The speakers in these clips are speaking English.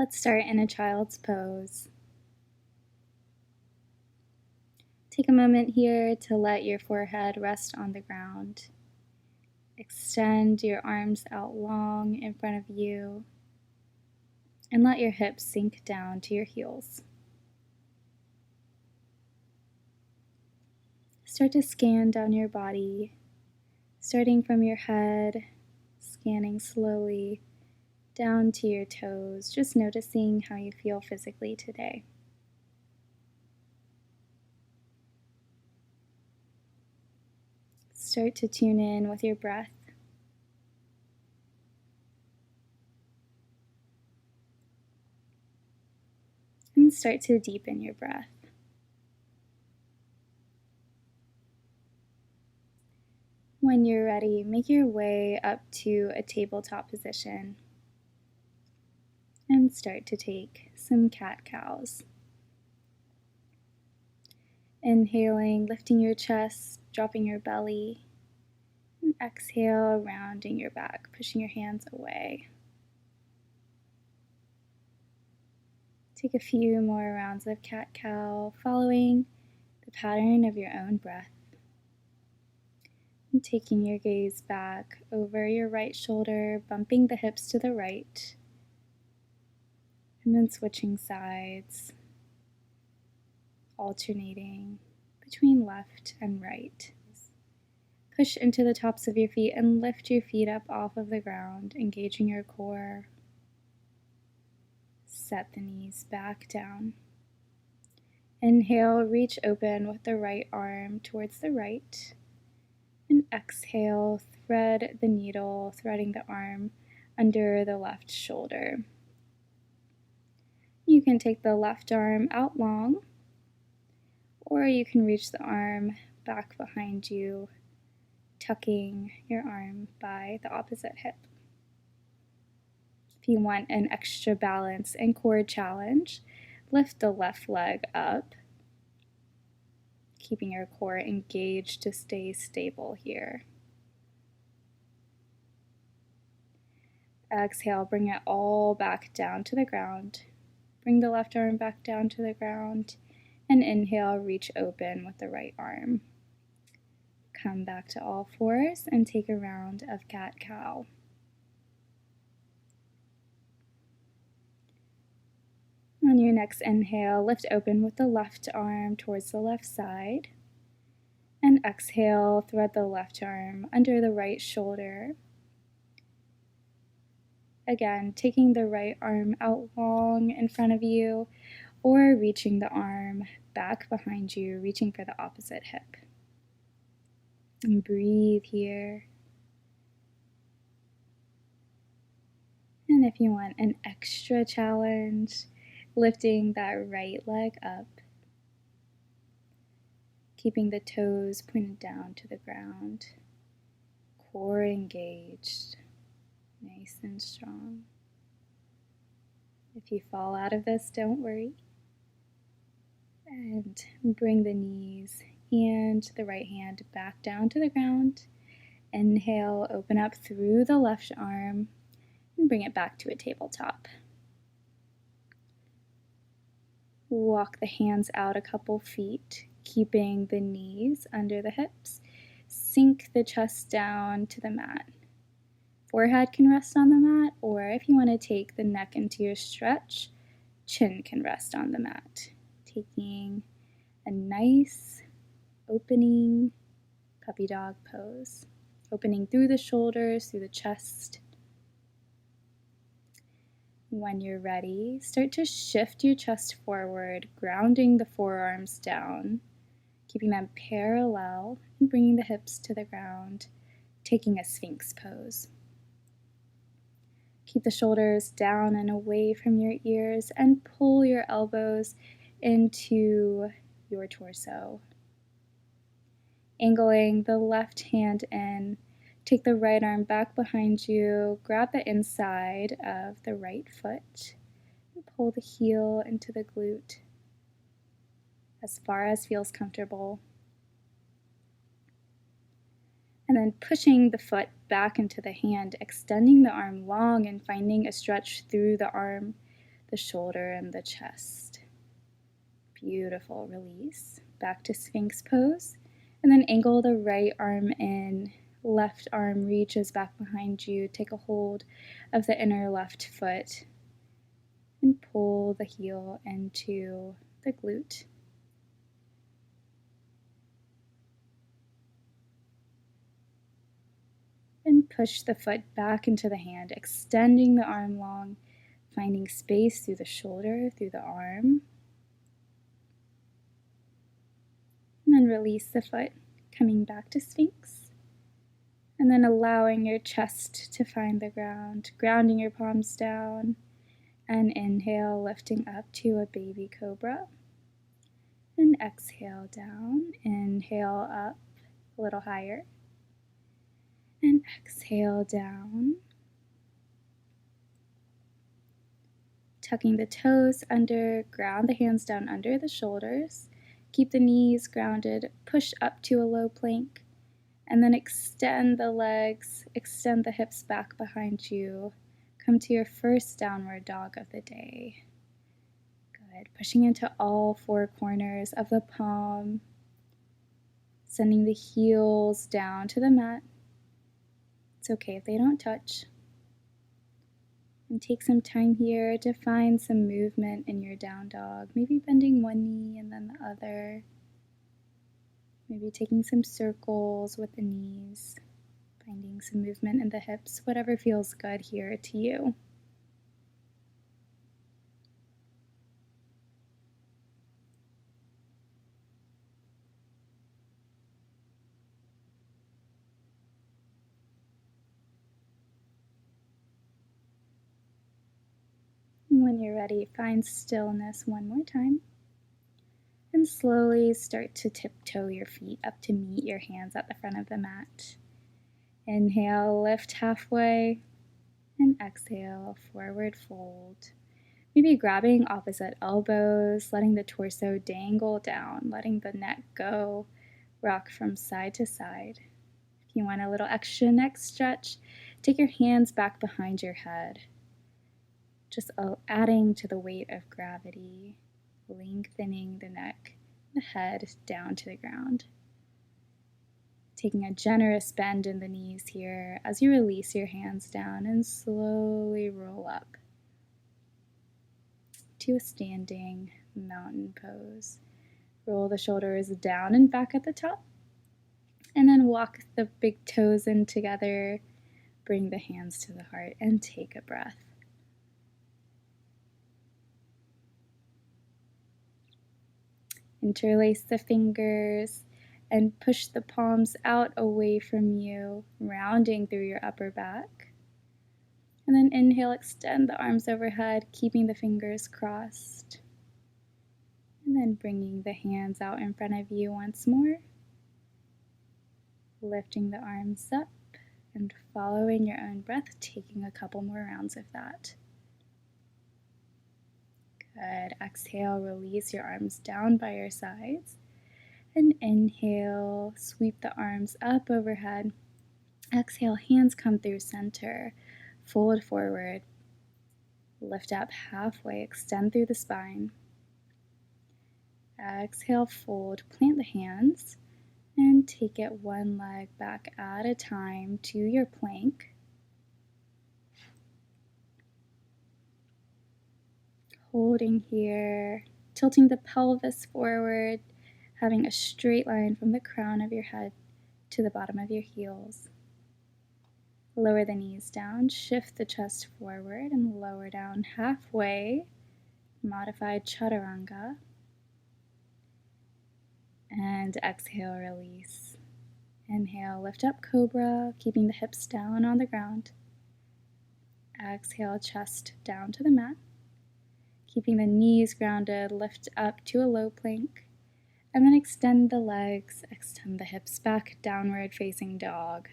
Let's start in a child's pose. Take a moment here to let your forehead rest on the ground. Extend your arms out long in front of you and let your hips sink down to your heels. Start to scan down your body, starting from your head, scanning slowly down to your toes, just noticing how you feel physically today. Start to tune in with your breath. And start to deepen your breath. When you're ready, make your way up to a tabletop position and start to take some cat-cows. Inhaling, lifting your chest, dropping your belly, and exhale, rounding your back, pushing your hands away. Take a few more rounds of cat-cow, following the pattern of your own breath. And taking your gaze back over your right shoulder, bumping the hips to the right, and then switching sides, alternating between left and right. Push into the tops of your feet and lift your feet up off of the ground, engaging your core. Set the knees back down. Inhale, reach open with the right arm towards the right. And exhale, thread the needle, threading the arm under the left shoulder. You can take the left arm out long, or you can reach the arm back behind you, tucking your arm by the opposite hip. If you want an extra balance and core challenge, lift the left leg up, keeping your core engaged to stay stable here. Exhale, bring it all back down to the ground. Bring the left arm back down to the ground, and inhale, reach open with the right arm. Come back to all fours and take a round of cat-cow. On your next inhale, lift open with the left arm towards the left side. And exhale, thread the left arm under the right shoulder. Again, taking the right arm out long in front of you, or reaching the arm back behind you, reaching for the opposite hip. And breathe here. And if you want an extra challenge, lifting that right leg up, keeping the toes pointed down to the ground, core engaged, nice and strong. If you fall out of this, don't worry. And bring the knees and the right hand back down to the ground. Inhale, open up through the left arm and bring it back to a tabletop. Walk the hands out a couple feet, keeping the knees under the hips. Sink the chest down to the mat. Forehead can rest on the mat, or if you want to take the neck into your stretch, chin can rest on the mat. Taking a nice opening puppy dog pose. Opening through the shoulders, through the chest. When you're ready, start to shift your chest forward, grounding the forearms down, keeping them parallel and bringing the hips to the ground, taking a Sphinx pose. Keep the shoulders down and away from your ears and pull your elbows into your torso. Angling the left hand in, take the right arm back behind you, grab the inside of the right foot, and pull the heel into the glute as far as feels comfortable. And then pushing the foot back into the hand, extending the arm long and finding a stretch through the arm, the shoulder and the chest. Beautiful. Release. Back to Sphinx pose. And then angle the right arm in. Left arm reaches back behind you. Take a hold of the inner left foot and pull the heel into the glute. And push the foot back into the hand, extending the arm long, finding space through the shoulder, through the arm. And then release the foot, coming back to Sphinx. And then allowing your chest to find the ground, grounding your palms down. And inhale, lifting up to a baby cobra. And exhale down, inhale up a little higher. And exhale down. Tucking the toes under, ground the hands down under the shoulders. Keep the knees grounded, push up to a low plank. And then extend the legs, extend the hips back behind you. Come to your first downward dog of the day. Good. Pushing into all four corners of the palm. Sending the heels down to the mat. It's okay if they don't touch. And take some time here to find some movement in your down dog. Maybe bending one knee and then the other. Maybe taking some circles with the knees, finding some movement in the hips, whatever feels good here to you. When you're ready, find stillness one more time. And slowly start to tiptoe your feet up to meet your hands at the front of the mat. Inhale, lift halfway, and exhale, forward fold. Maybe grabbing opposite elbows, letting the torso dangle down, letting the neck go, rock from side to side. If you want a little extra neck stretch, take your hands back behind your head, just adding to the weight of gravity, lengthening the neck, the head down to the ground. Taking a generous bend in the knees here as you release your hands down and slowly roll up to a standing mountain pose. Roll the shoulders down and back at the top, and then walk the big toes in together. Bring the hands to the heart and take a breath. Interlace the fingers and push the palms out away from you, rounding through your upper back. And then inhale, extend the arms overhead, keeping the fingers crossed. And then bringing the hands out in front of you once more. Lifting the arms up and following your own breath, taking a couple more rounds of that. Good. Exhale, release your arms down by your sides. And inhale, sweep the arms up overhead. Exhale, hands come through center. Fold forward. Lift up halfway, extend through the spine. Exhale, fold, plant the hands, and take it one leg back at a time to your plank. Holding here, tilting the pelvis forward, having a straight line from the crown of your head to the bottom of your heels. Lower the knees down, shift the chest forward, and lower down halfway, modified chaturanga. And exhale, release. Inhale, lift up cobra, keeping the hips down on the ground. Exhale, chest down to the mat. Keeping the knees grounded, lift up to a low plank. And then extend the legs, extend the hips back, downward facing dog.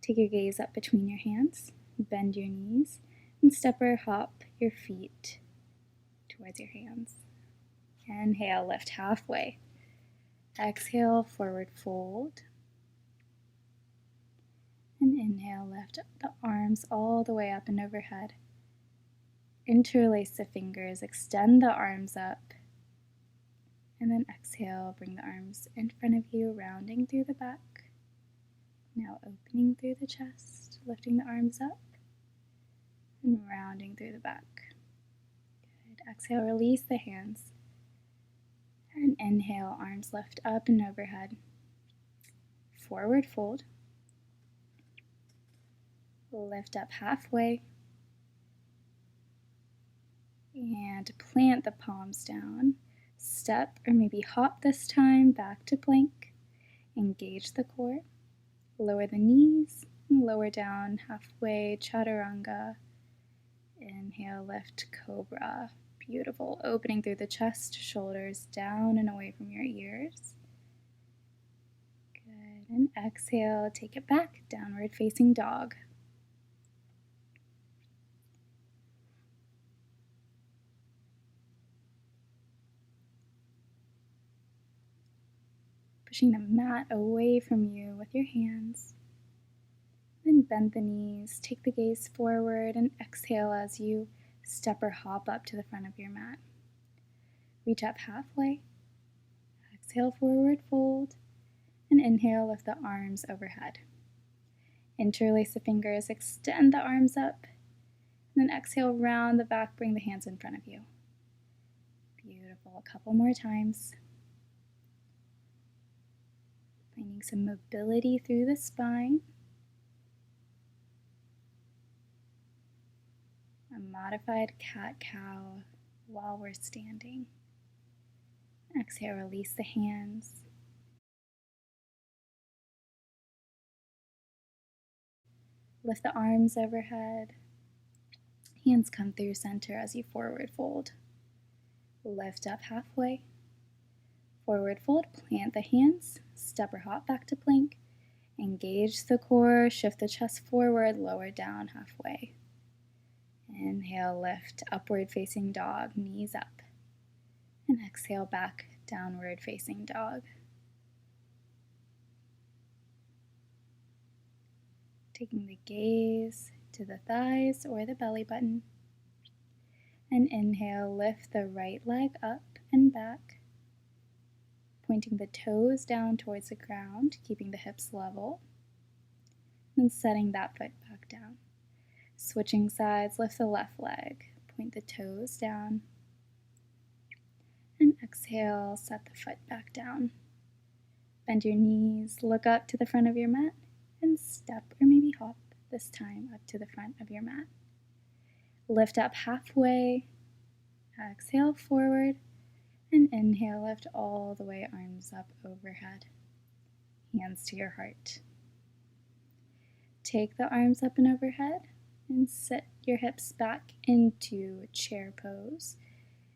Take your gaze up between your hands, bend your knees, and step or hop your feet towards your hands. Inhale, lift halfway. Exhale, forward fold. And inhale, lift the arms all the way up and overhead. Interlace the fingers, extend the arms up. And then exhale, bring the arms in front of you, rounding through the back. Now opening through the chest, lifting the arms up, and rounding through the back. Good. Exhale, release the hands. And inhale, arms lift up and overhead. Forward fold. Lift up halfway. And plant the palms down. Step or maybe hop this time back to plank. Engage the core. Lower the knees. Lower down halfway, chaturanga. Inhale, lift, cobra. Beautiful. Opening through the chest, shoulders down and away from your ears. Good. And exhale, take it back, downward facing dog. Pushing the mat away from you with your hands. Then bend the knees, take the gaze forward, and exhale as you step or hop up to the front of your mat. Reach up halfway. Exhale, forward fold. And inhale, lift the arms overhead. Interlace the fingers, extend the arms up. And then exhale, round the back, bring the hands in front of you. Beautiful. A couple more times. Finding some mobility through the spine. A modified cat-cow while we're standing. Exhale, release the hands. Lift the arms overhead. Hands come through center as you forward fold. Lift up halfway. Forward fold, plant the hands, step or hop back to plank. Engage the core, shift the chest forward, lower down halfway. Inhale, lift, upward facing dog, knees up. And exhale, back, downward facing dog. Taking the gaze to the thighs or the belly button. And inhale, lift the right leg up and back. Pointing the toes down towards the ground, keeping the hips level. And setting that foot back down. Switching sides, lift the left leg. Point the toes down. And exhale, set the foot back down. Bend your knees, look up to the front of your mat, and step or maybe hop this time up to the front of your mat. Lift up halfway, exhale forward, and inhale, lift all the way, arms up overhead, hands to your heart. Take the arms up and overhead and sit your hips back into chair pose.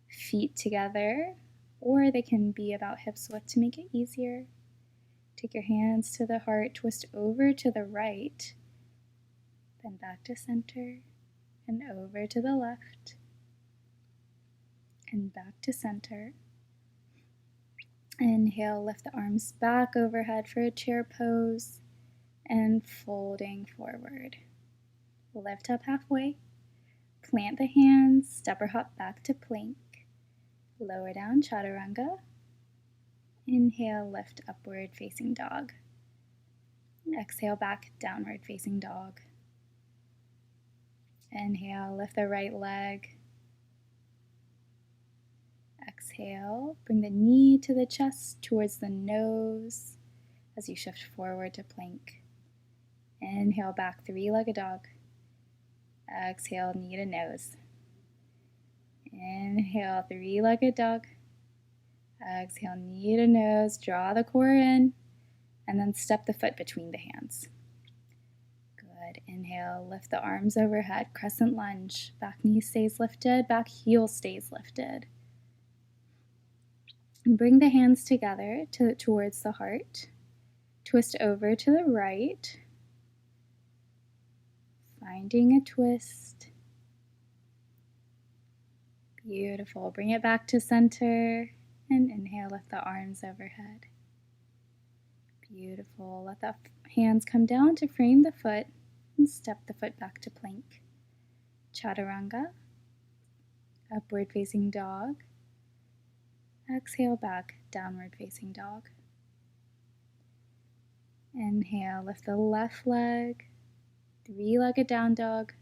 Feet together, or they can be about hips width to make it easier. Take your hands to the heart, twist over to the right, then back to center, and over to the left, and back to center. Inhale, lift the arms back overhead for a chair pose, and folding forward. Lift up halfway, plant the hands, step or hop back to plank. Lower down, chaturanga. Inhale, lift upward facing dog. Exhale, back, downward facing dog. Inhale, lift the right leg. Exhale, bring the knee to the chest towards the nose as you shift forward to plank. Inhale, back, three-legged dog. Exhale, knee to nose. Inhale, three-legged dog. Exhale, knee to nose, draw the core in, and then step the foot between the hands. Good. Inhale, lift the arms overhead, crescent lunge. Back knee stays lifted, back heel stays lifted. And bring the hands together towards the heart. Twist over to the right. Finding a twist. Beautiful. Bring it back to center. And inhale, lift the arms overhead. Beautiful. Let the hands come down to frame the foot. and step the foot back to plank. Chaturanga, upward facing dog. Exhale back, downward facing dog. Inhale, lift the left leg, three-legged down dog.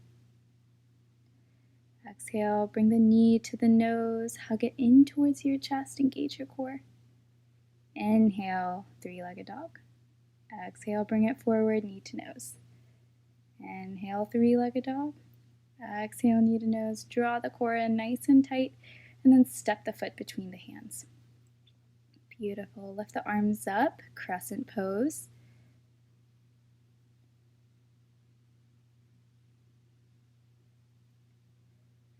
Exhale, bring the knee to the nose, hug it in towards your chest, engage your core. Inhale, three-legged dog. Exhale, bring it forward, knee to nose. Inhale, three-legged dog. Exhale, knee to nose. Draw the core in nice and tight, and then step the foot between the hands. Beautiful. Lift the arms up, crescent pose.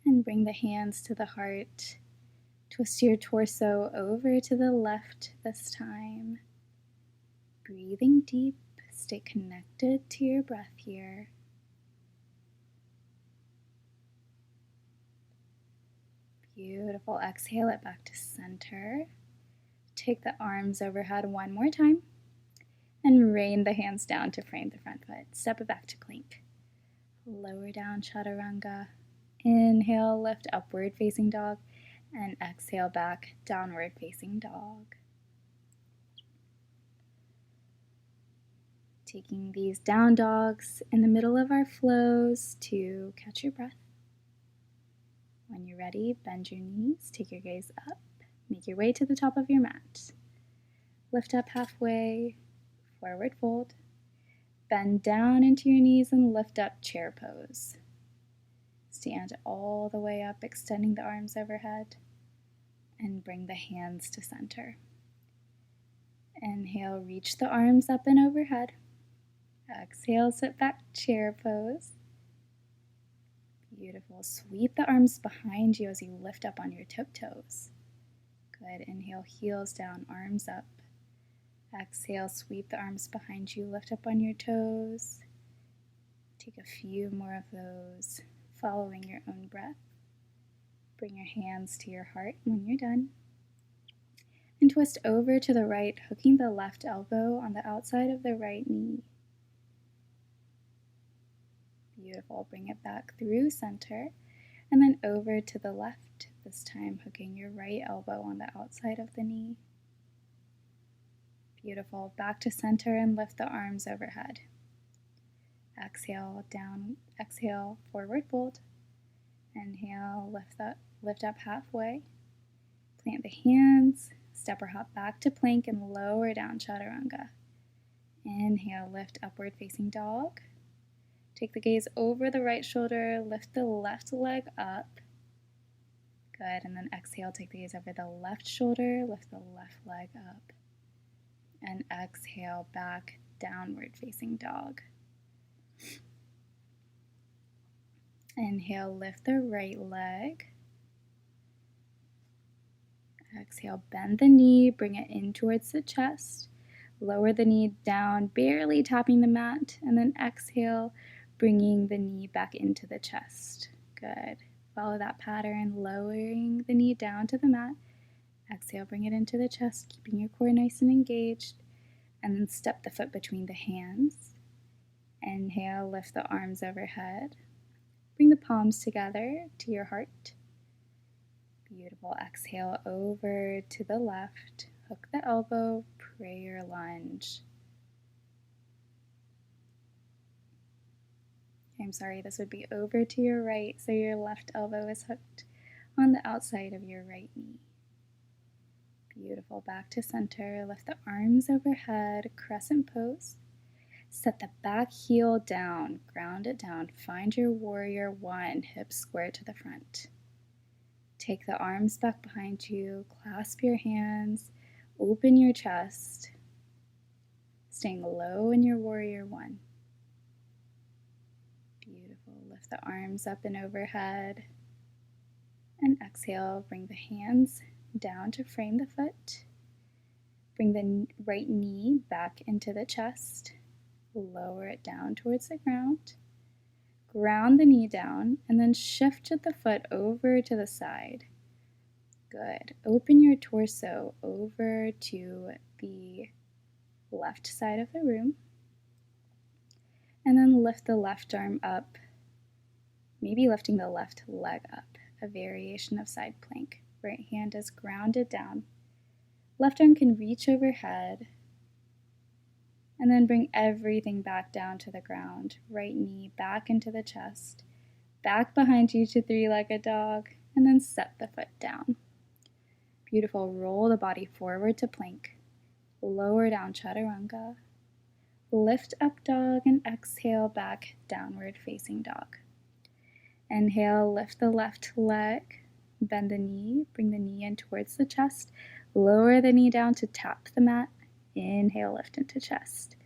And bring the hands to the heart. Twist your torso over to the left this time. Breathing deep, stay connected to your breath here. Beautiful. Exhale it back to center. Take the arms overhead one more time and rain the hands down to frame the front foot. Step it back to plank. Lower down, chaturanga. Inhale, lift upward facing dog, and exhale back, downward facing dog. Taking these down dogs in the middle of our flows to catch your breath. When you're ready, bend your knees, take your gaze up, make your way to the top of your mat. Lift up halfway, forward fold. Bend down into your knees and lift up, chair pose. Stand all the way up, extending the arms overhead, and bring the hands to center. Inhale, reach the arms up and overhead. Exhale, sit back, chair pose. Beautiful. Sweep the arms behind you as you lift up on your tiptoes. Good. Inhale, heels down, arms up. Exhale, sweep the arms behind you, lift up on your toes. Take a few more of those, following your own breath. Bring your hands to your heart when you're done. And twist over to the right, hooking the left elbow on the outside of the right knee. Beautiful. Bring it back through center, and then over to the left, this time hooking your right elbow on the outside of the knee. Beautiful. Back to center and lift the arms overhead. Exhale, down, exhale, forward fold. Inhale, lift up halfway. Plant the hands, step or hop back to plank and lower down, chaturanga. Inhale, lift upward facing dog. Take the gaze over the right shoulder, lift the left leg up. Good, and then exhale, take the gaze over the left shoulder, lift the left leg up. And exhale, back, downward facing dog. Inhale, lift the right leg. Exhale, bend the knee, bring it in towards the chest. Lower the knee down, barely tapping the mat, and then exhale, bringing the knee back into the chest. Good. Follow that pattern, lowering the knee down to the mat. Exhale, bring it into the chest, keeping your core nice and engaged. And then step the foot between the hands. Inhale, lift the arms overhead. Bring the palms together to your heart. Beautiful. Exhale over to the left. Hook the elbow, prayer lunge. I'm sorry, this would be over to your right, so your left elbow is hooked on the outside of your right knee. Beautiful. Back to center. Lift the arms overhead, crescent pose. Set the back heel down, ground it down. Find your warrior one, hips square to the front. Take the arms back behind you, clasp your hands, open your chest, staying low in your warrior one. Beautiful. Lift the arms up and overhead. And exhale, bring the hands down to frame the foot. Bring the right knee back into the chest. Lower it down towards the ground. Ground the knee down and then shift the foot over to the side. Good. Open your torso over to the left side of the room. And then lift the left arm up, maybe lifting the left leg up, a variation of side plank. Right hand is grounded down. Left arm can reach overhead, and then bring everything back down to the ground. Right knee back into the chest, back behind you to three-legged dog, and then set the foot down. Beautiful. Roll the body forward to plank. Lower down chaturanga. Lift up dog and exhale back downward facing dog. Inhale, lift the left leg, bend the knee, bring the knee in towards the chest, lower the knee down to tap the mat. Inhale, lift into chest.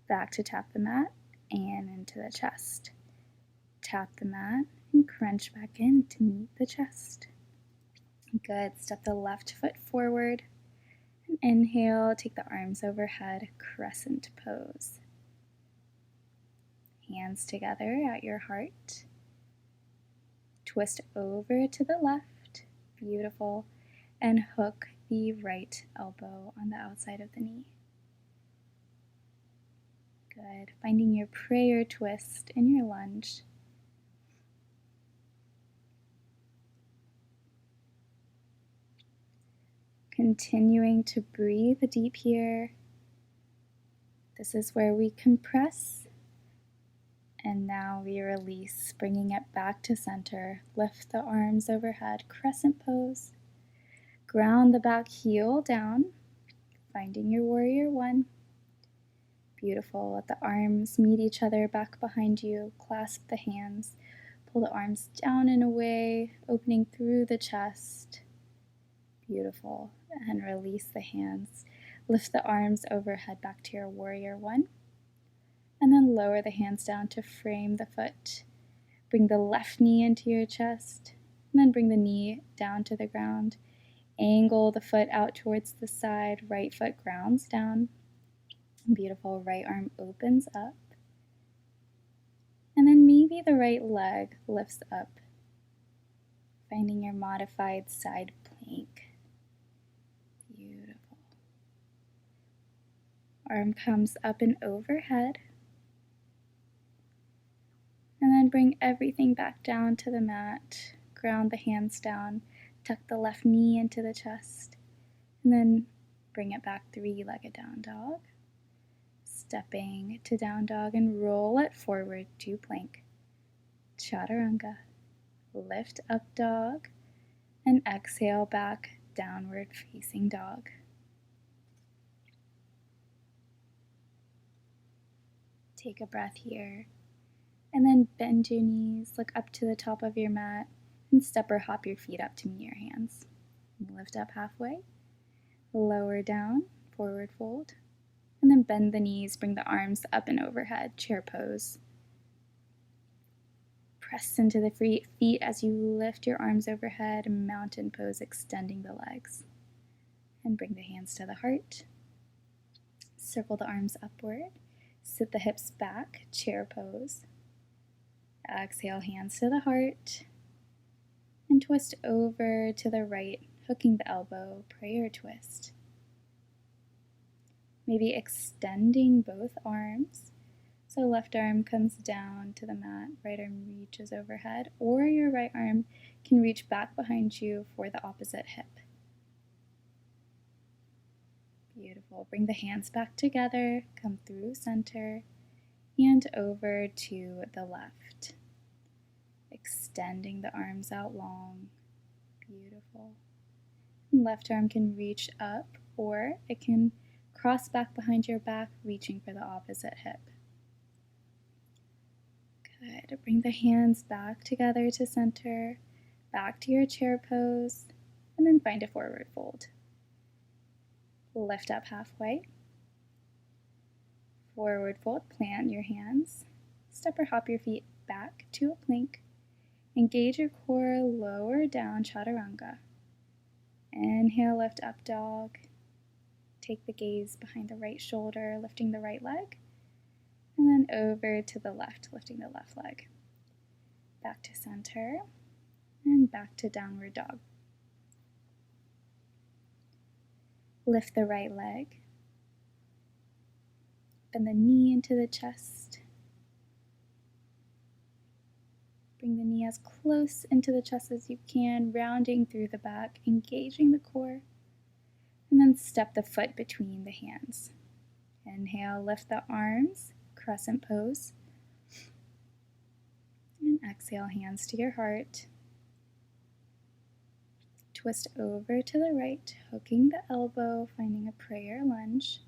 Back to tap the mat and into the chest. Tap the mat and crunch back in to meet the chest. Good. Step the left foot forward. And inhale, take the arms overhead, crescent pose. Hands together at your heart. Twist over to the left. Beautiful. And hook the right elbow on the outside of the knee. Good. Finding your prayer twist in your lunge. Continuing to breathe deep here. This is where we compress. And now we release, bringing it back to center. Lift the arms overhead, crescent pose. Ground the back heel down, finding your warrior one. Beautiful. Let the arms meet each other back behind you. Clasp the hands. Pull the arms down and away, opening through the chest. Beautiful. And release the hands. Lift the arms overhead back to your warrior one. And then lower the hands down to frame the foot. Bring the left knee into your chest. And then bring the knee down to the ground. Angle the foot out towards the side. Right foot grounds down. Beautiful. Right arm opens up. And then maybe the right leg lifts up. Finding your modified side plank. Beautiful. Arm comes up and overhead. And then bring everything back down to the mat. Ground the hands down. Tuck the left knee into the chest. And then bring it back three-legged down dog. Stepping to down dog and roll it forward to plank. Chaturanga. Lift up dog and exhale back downward facing dog. Take a breath here. And then bend your knees, look up to the top of your mat, and step or hop your feet up to meet your hands. Lift up halfway, lower down, forward fold, and then bend the knees, bring the arms up and overhead, chair pose. Press into the feet as you lift your arms overhead, mountain pose, extending the legs. And bring the hands to the heart. Circle the arms upward, sit the hips back, chair pose. Exhale, hands to the heart, and twist over to the right, hooking the elbow, prayer twist. Maybe extending both arms, so left arm comes down to the mat, right arm reaches overhead, or your right arm can reach back behind you for the opposite hip. Beautiful. Bring the hands back together, come through center, and over to the left. Extending the arms out long. Beautiful. Left arm can reach up, or it can cross back behind your back, reaching for the opposite hip. Good. Bring the hands back together to center, back to your chair pose, and then find a forward fold. Lift up halfway. Forward fold, plant your hands. Step or hop your feet back to a plank. Engage your core, lower down, chaturanga. Inhale, lift up dog. Take the gaze behind the right shoulder, lifting the right leg. And then over to the left, lifting the left leg. Back to center, and back to downward dog. Lift the right leg. Bend the knee into the chest. Bring the knee as close into the chest as you can, rounding through the back, engaging the core. And then step the foot between the hands. Inhale, lift the arms, crescent pose. And exhale, hands to your heart. Twist over to the right, hooking the elbow, finding a prayer lunge.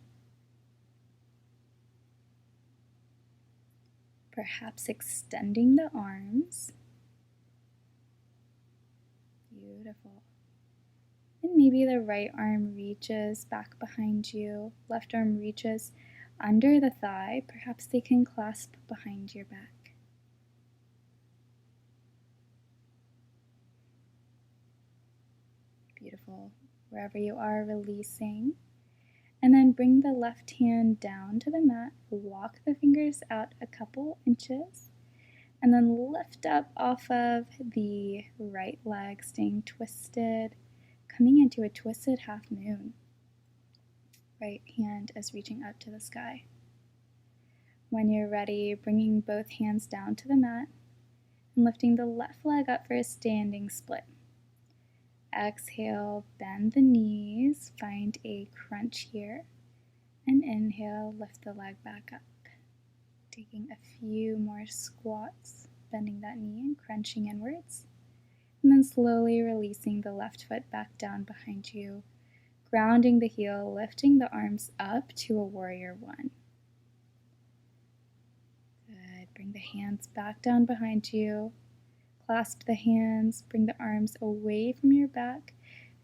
Perhaps extending the arms. Beautiful. And maybe the right arm reaches back behind you, left arm reaches under the thigh. Perhaps they can clasp behind your back. Beautiful. Wherever you are, releasing. And then bring the left hand down to the mat, walk the fingers out a couple inches, and then lift up off of the right leg, staying twisted, coming into a twisted half moon. Right hand is reaching up to the sky. When you're ready, bringing both hands down to the mat and lifting the left leg up for a standing split. Exhale, bend the knees, find a crunch here, and inhale, lift the leg back up. Taking a few more squats, bending that knee and crunching inwards, and then slowly releasing the left foot back down behind you, grounding the heel, lifting the arms up to a warrior one. Good. Bring the hands back down behind you. Clasp the hands, bring the arms away from your back,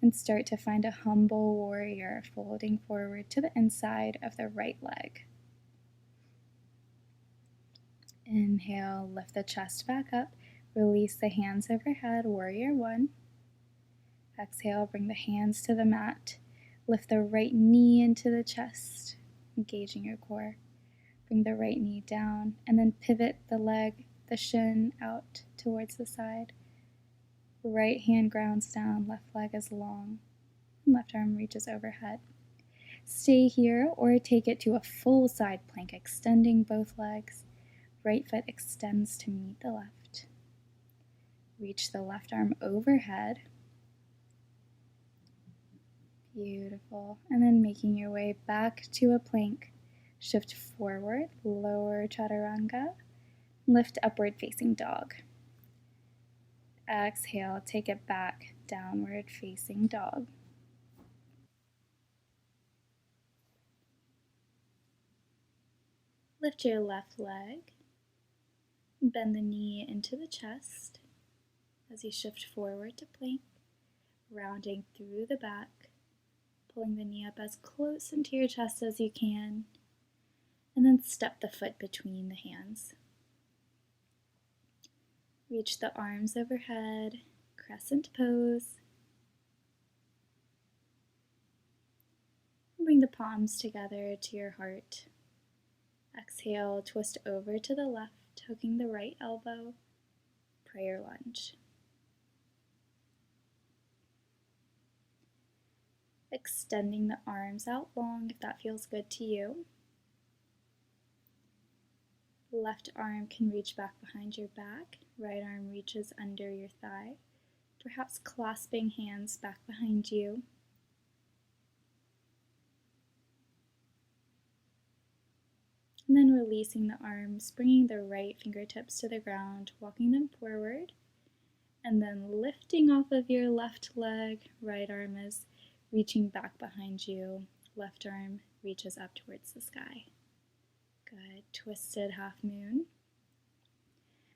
and start to find a humble warrior, folding forward to the inside of the right leg. Inhale, lift the chest back up, release the hands overhead, warrior one. Exhale, bring the hands to the mat, lift the right knee into the chest, engaging your core. Bring the right knee down, and then pivot the leg, the shin out towards the side. Right hand grounds down, left leg is long, and left arm reaches overhead. Stay here or take it to a full side plank, extending both legs. Right foot extends to meet the left. Reach the left arm overhead. Beautiful. And then making your way back to a plank. Shift forward, lower chaturanga. Lift upward facing dog. Exhale, take it back, downward facing dog. Lift your left leg. Bend the knee into the chest as you shift forward to plank, rounding through the back, pulling the knee up as close into your chest as you can, and then step the foot between the hands. Reach the arms overhead, crescent pose. Bring the palms together to your heart. Exhale, twist over to the left, hooking the right elbow, prayer lunge. Extending the arms out long if that feels good to you. Left arm can reach back behind your back, right arm reaches under your thigh, perhaps clasping hands back behind you. And then releasing the arms, bringing the right fingertips to the ground, walking them forward, and then lifting off of your left leg. Right arm is reaching back behind you, left arm reaches up towards the sky. Good. Twisted half moon.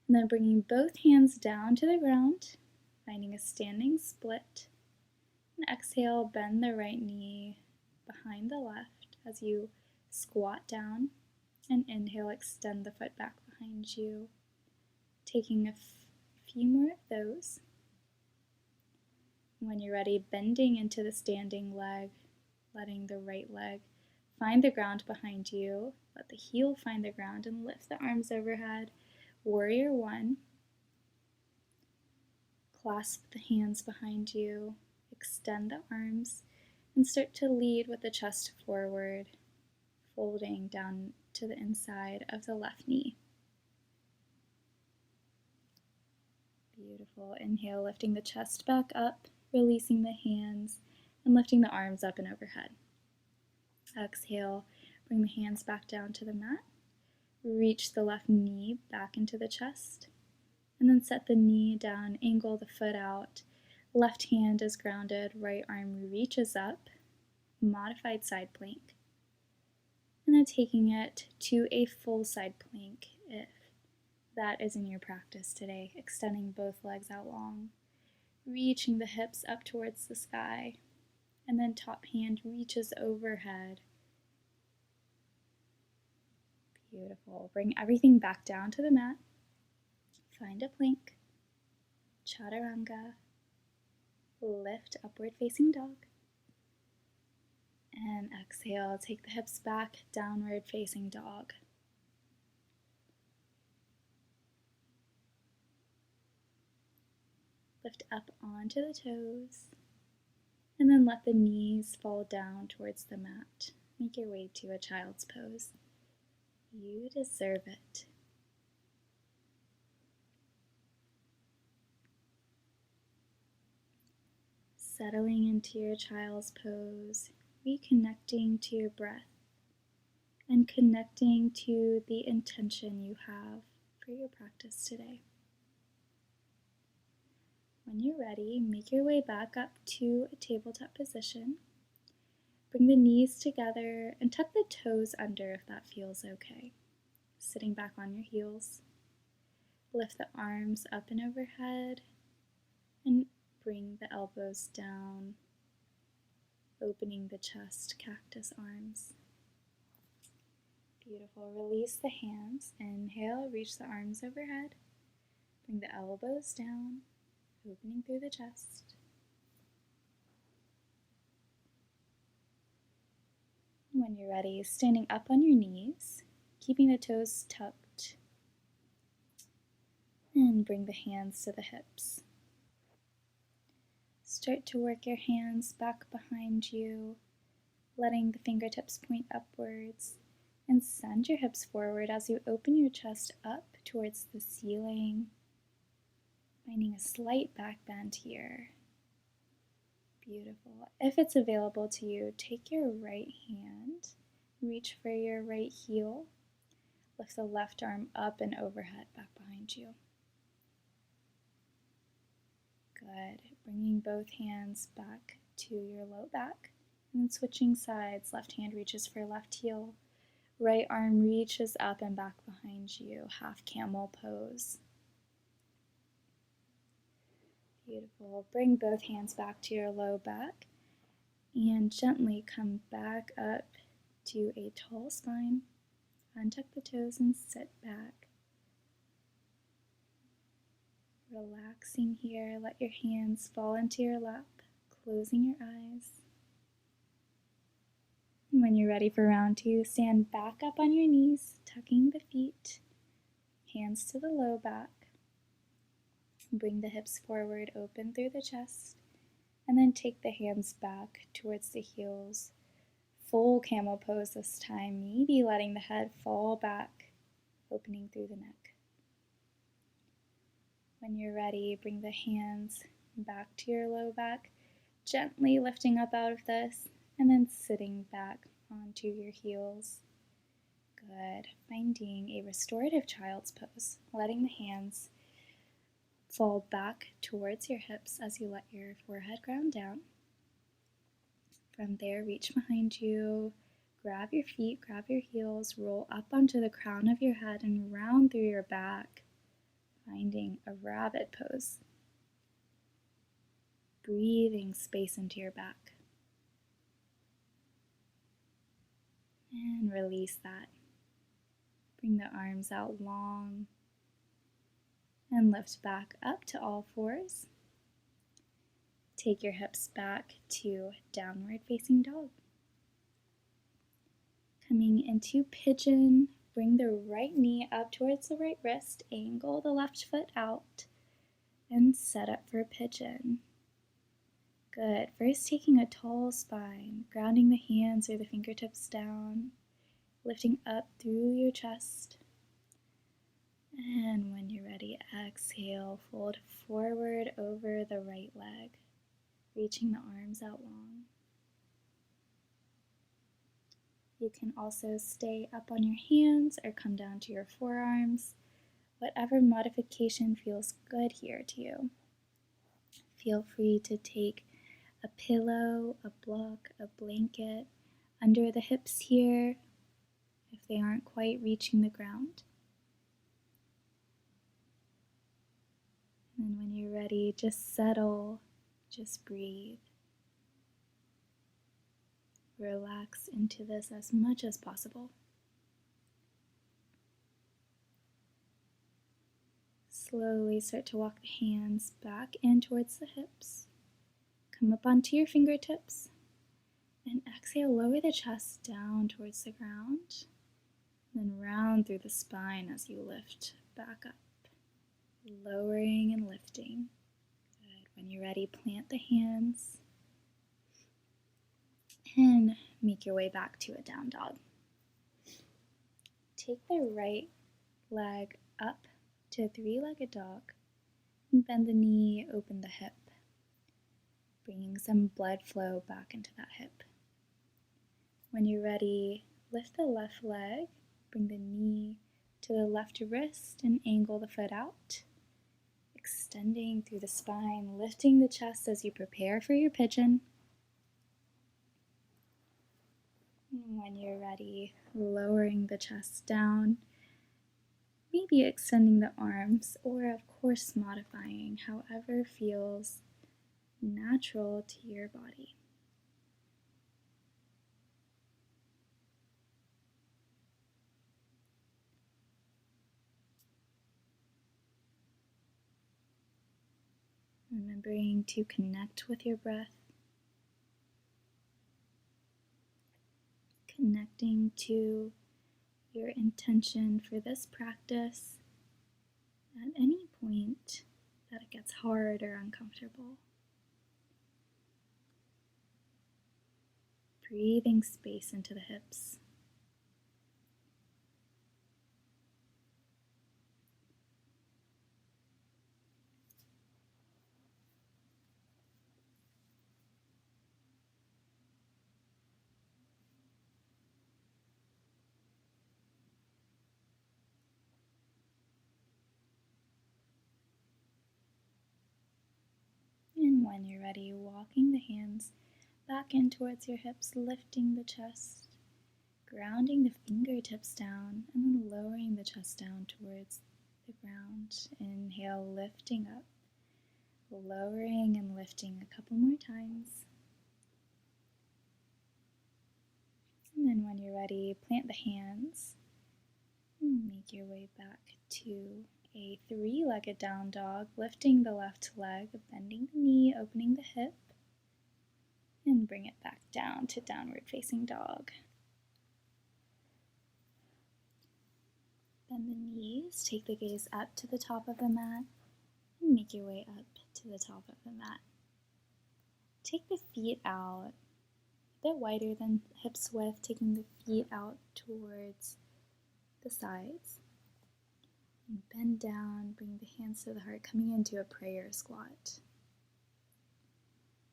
And then bringing both hands down to the ground, finding a standing split. And exhale, bend the right knee behind the left as you squat down. And inhale, extend the foot back behind you. Taking a few more of those. When you're ready, bending into the standing leg, letting the right leg find the ground behind you. Let the heel find the ground and lift the arms overhead. Warrior one. Clasp the hands behind you. Extend the arms and start to lead with the chest forward, folding down to the inside of the left knee. Beautiful. Inhale, lifting the chest back up, releasing the hands, and lifting the arms up and overhead. Exhale, bring the hands back down to the mat. Reach the left knee back into the chest, and then set the knee down, angle the foot out. Left hand is grounded, right arm reaches up, modified side plank. And then taking it to a full side plank if that is in your practice today, extending both legs out long, reaching the hips up towards the sky, and then top hand reaches overhead. Beautiful. Bring everything back down to the mat. Find a plank. Chaturanga. Lift upward facing dog. And exhale, take the hips back, downward facing dog. Lift up onto the toes, and then let the knees fall down towards the mat. Make your way to a child's pose. You deserve it. Settling into your child's pose, reconnecting to your breath, and connecting to the intention you have for your practice today. When you're ready, make your way back up to a tabletop position. Bring the knees together and tuck the toes under if that feels okay. Sitting back on your heels. Lift the arms up and overhead and bring the elbows down, opening the chest, cactus arms. Beautiful. Release the hands. Inhale, reach the arms overhead. Bring the elbows down, opening through the chest. When you're ready, standing up on your knees, keeping the toes tucked, and bring the hands to the hips. Start to work your hands back behind you, letting the fingertips point upwards, and send your hips forward as you open your chest up towards the ceiling, finding a slight back bend here. Beautiful. If it's available to you, take your right hand, reach for your right heel, lift the left arm up and overhead back behind you. Good. Bringing both hands back to your low back, and then switching sides. Left hand reaches for left heel, right arm reaches up and back behind you, half camel pose. Beautiful. Bring both hands back to your low back and gently come back up to a tall spine. Untuck the toes and sit back. Relaxing here, let your hands fall into your lap, closing your eyes. And when you're ready for round two, stand back up on your knees, tucking the feet, hands to the low back. Bring the hips forward, open through the chest, and then take the hands back towards the heels. Full camel pose this time, maybe letting the head fall back, opening through the neck. When you're ready, bring the hands back to your low back, gently lifting up out of this, and then sitting back onto your heels. Good. Finding a restorative child's pose, letting the hands fall back towards your hips as you let your forehead ground down. From there, reach behind you, grab your feet, grab your heels, roll up onto the crown of your head and round through your back, finding a rabbit pose. Breathing space into your back. And release that. Bring the arms out long and lift back up to all fours. Take your hips back to downward facing dog. Coming into pigeon, bring the right knee up towards the right wrist, angle the left foot out, and set up for pigeon. Good. First taking a tall spine, grounding the hands or the fingertips down, lifting up through your chest, And when you're ready, exhale, fold forward over the right leg, reaching the arms out long. You can also stay up on your hands or come down to your forearms, whatever modification feels good here to you. Feel free to take a pillow, a block, a blanket under the hips here if they aren't quite reaching the ground. And when you're ready, just settle, just breathe. Relax into this as much as possible. Slowly start to walk the hands back in towards the hips. Come up onto your fingertips. And exhale, lower the chest down towards the ground. Then round through the spine as you lift back up. Lowering and lifting. Good. When you're ready, plant the hands. And make your way back to a down dog. Take the right leg up to a three-legged dog and bend the knee, open the hip, bringing some blood flow back into that hip. When you're ready, lift the left leg, bring the knee to the left wrist and angle the foot out, extending through the spine, lifting the chest as you prepare for your pigeon. And when you're ready, lowering the chest down, maybe extending the arms, or of course modifying however feels natural to your body. Remembering to connect with your breath, connecting to your intention for this practice at any point that it gets hard or uncomfortable. Breathing space into the hips. And when you're ready, walking the hands back in towards your hips, lifting the chest, grounding the fingertips down, and then lowering the chest down towards the ground. Inhale, lifting up, lowering and lifting a couple more times. And then when you're ready, plant the hands and make your way back to a three-legged down dog, lifting the left leg, bending the knee, opening the hip, and bring it back down to downward facing dog. Bend the knees, take the gaze up to the top of the mat, and make your way up to the top of the mat. Take the feet out, a bit wider than hips width, taking the feet out towards the sides. And bend down, bring the hands to the heart, coming into a prayer squat.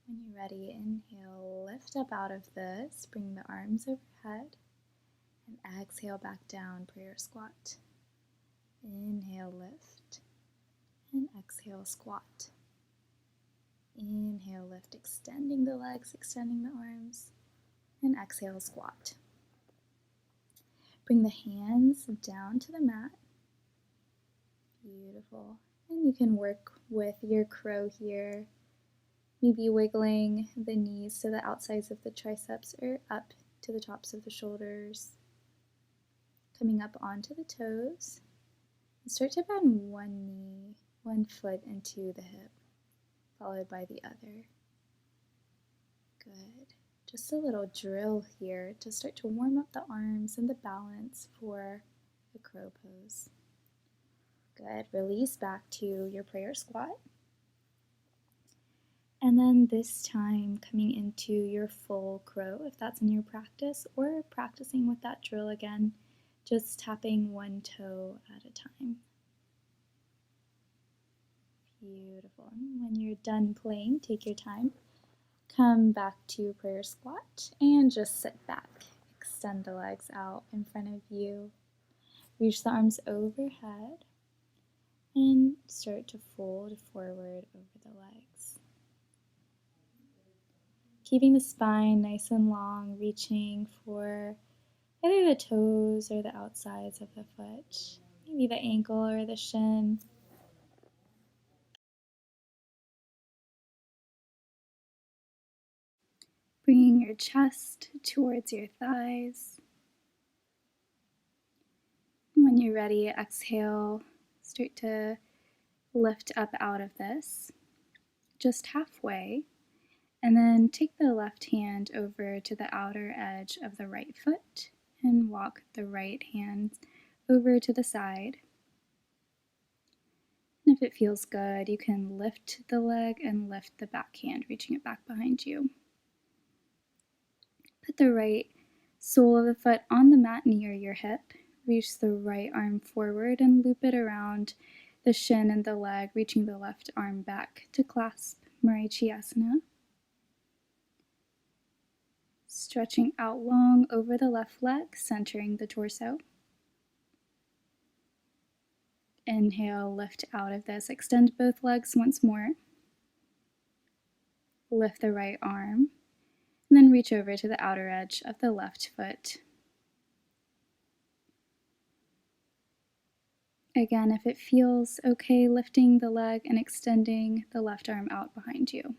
When you're ready, inhale, lift up out of this, bring the arms overhead, and exhale back down, prayer squat. Inhale, lift, and exhale, squat. Inhale, lift, extending the legs, extending the arms, and exhale, squat. Bring the hands down to the mat. Beautiful. And you can work with your crow here, maybe wiggling the knees to the outsides of the triceps or up to the tops of the shoulders, coming up onto the toes. And start to bend one knee, one foot into the hip, followed by the other. Good. Just a little drill here to start to warm up the arms and the balance for the crow pose. Good. Release back to your prayer squat. And then this time coming into your full crow, if that's in your practice, or practicing with that drill again, just tapping one toe at a time. Beautiful. When you're done playing, take your time. Come back to prayer squat and just sit back. Extend the legs out in front of you. Reach the arms overhead and start to fold forward over the legs. Keeping the spine nice and long, reaching for either the toes or the outsides of the foot, maybe the ankle or the shin. Bringing your chest towards your thighs. When you're ready, exhale, start to lift up out of this, just halfway, and then take the left hand over to the outer edge of the right foot and walk the right hand over to the side. And if it feels good, you can lift the leg and lift the back hand, reaching it back behind you. Put the right sole of the foot on the mat near your hip. Reach the right arm forward and loop it around the shin and the leg, reaching the left arm back to clasp Marichyasana. Stretching out long over the left leg, centering the torso. Inhale, lift out of this. Extend both legs once more. Lift the right arm, and then reach over to the outer edge of the left foot. Again, if it feels okay, lifting the leg and extending the left arm out behind you.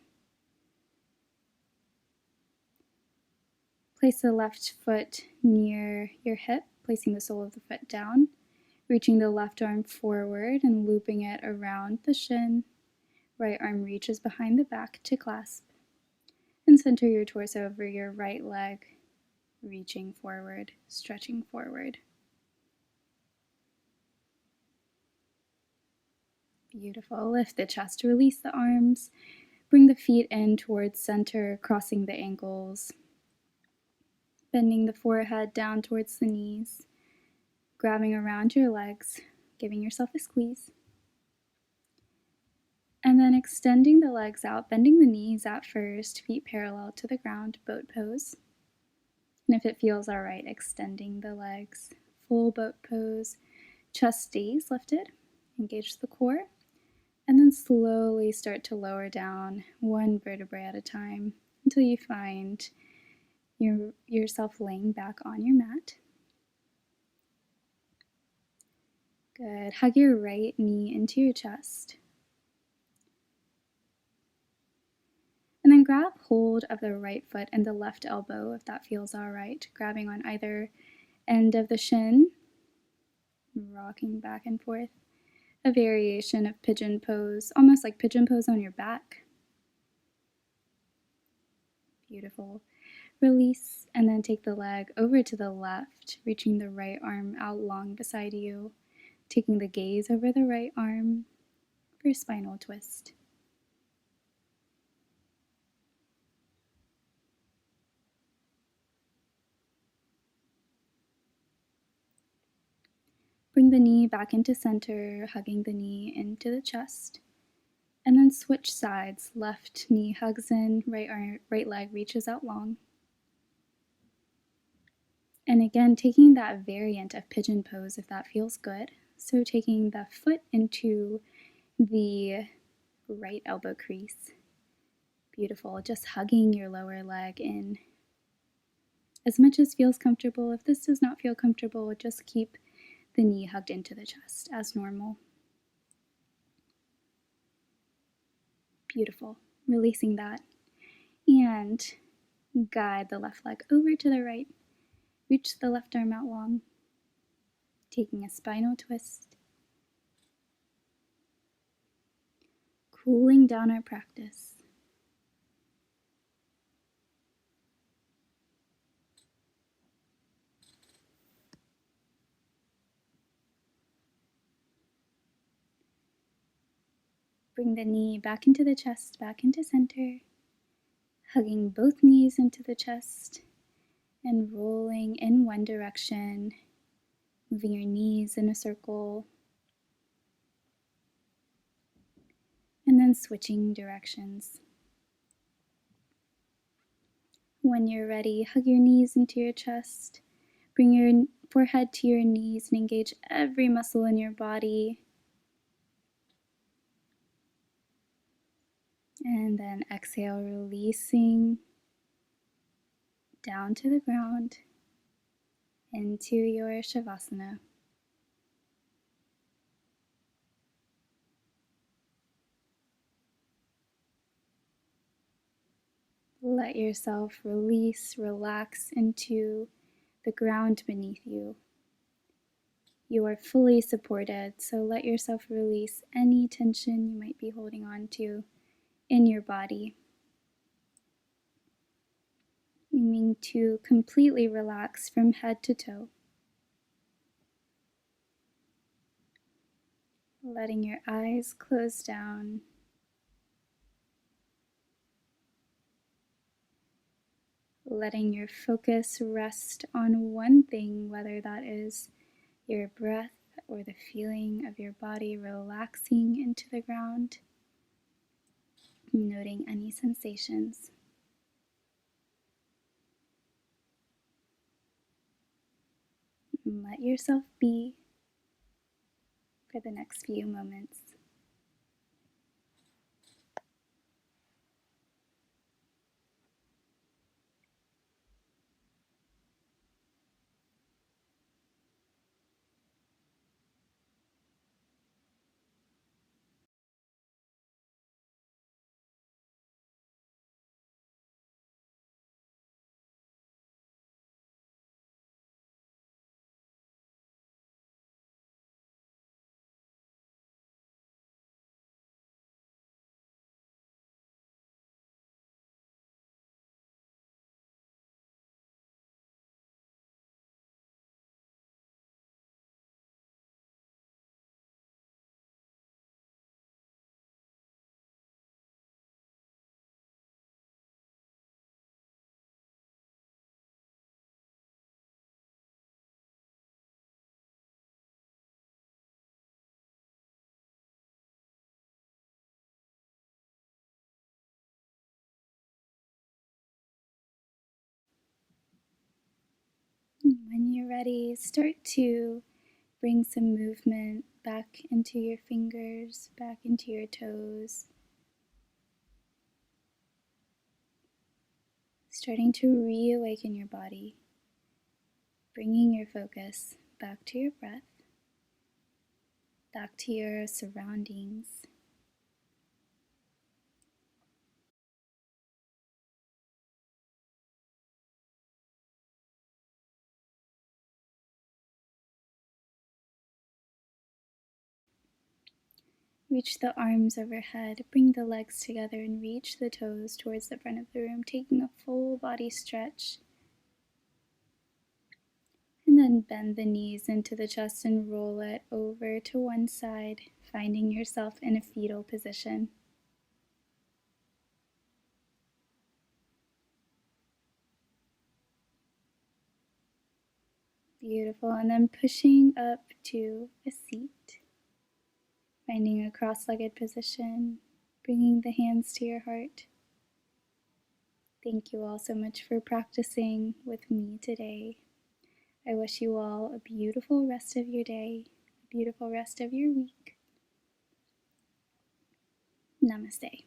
Place the left foot near your hip, placing the sole of the foot down, reaching the left arm forward and looping it around the shin. Right arm reaches behind the back to clasp. And center your torso over your right leg, reaching forward, stretching forward. Beautiful. Lift the chest, release the arms. Bring the feet in towards center, crossing the ankles. Bending the forehead down towards the knees. Grabbing around your legs, giving yourself a squeeze. And then extending the legs out, bending the knees at first, feet parallel to the ground, boat pose. And if it feels all right, extending the legs, full boat pose, chest stays lifted, engage the core, and then slowly start to lower down one vertebrae at a time until you find yourself laying back on your mat. Good. Hug your right knee into your chest. And then grab hold of the right foot and the left elbow if that feels all right, grabbing on either end of the shin, rocking back and forth. A variation of pigeon pose, almost like pigeon pose on your back. Beautiful. Release, and then take the leg over to the left, reaching the right arm out long beside you, taking the gaze over the right arm for a spinal twist. Bring the knee back into center, hugging the knee into the chest. And then switch sides. Left knee hugs in, right leg reaches out long. And again, taking that variant of pigeon pose if that feels good. So taking the foot into the right elbow crease. Beautiful. Just hugging your lower leg in as much as feels comfortable. If this does not feel comfortable, just keep the knee hugged into the chest as normal. Beautiful. Releasing that. And guide the left leg over to the right. Reach the left arm out long. Taking a spinal twist. Cooling down our practice. Bring the knee back into the chest, back into center. Hugging both knees into the chest and rolling in one direction. Moving your knees in a circle. and switching directions. When you're ready, hug your knees into your chest. Bring your forehead to your knees and engage every muscle in your body. And then exhale, releasing down to the ground into your Shavasana. Let yourself release, relax into the ground beneath you. You are fully supported, so let yourself release any tension you might be holding on to in your body. Aiming to completely relax from head to toe. Letting your eyes close down. Letting your focus rest on one thing, whether that is your breath or the feeling of your body relaxing into the ground. Noting any sensations. Let yourself be for the next few moments. When you're ready, start to bring some movement back into your fingers, back into your toes. Starting to reawaken your body, bringing your focus back to your breath, back to your surroundings. Reach the arms overhead, bring the legs together and reach the toes towards the front of the room, taking a full body stretch. And then bend the knees into the chest and roll it over to one side, finding yourself in a fetal position. Beautiful. And then pushing up to a seat, finding a cross-legged position, bringing the hands to your heart. Thank you all so much for practicing with me today. I wish you all a beautiful rest of your day, a beautiful rest of your week. Namaste.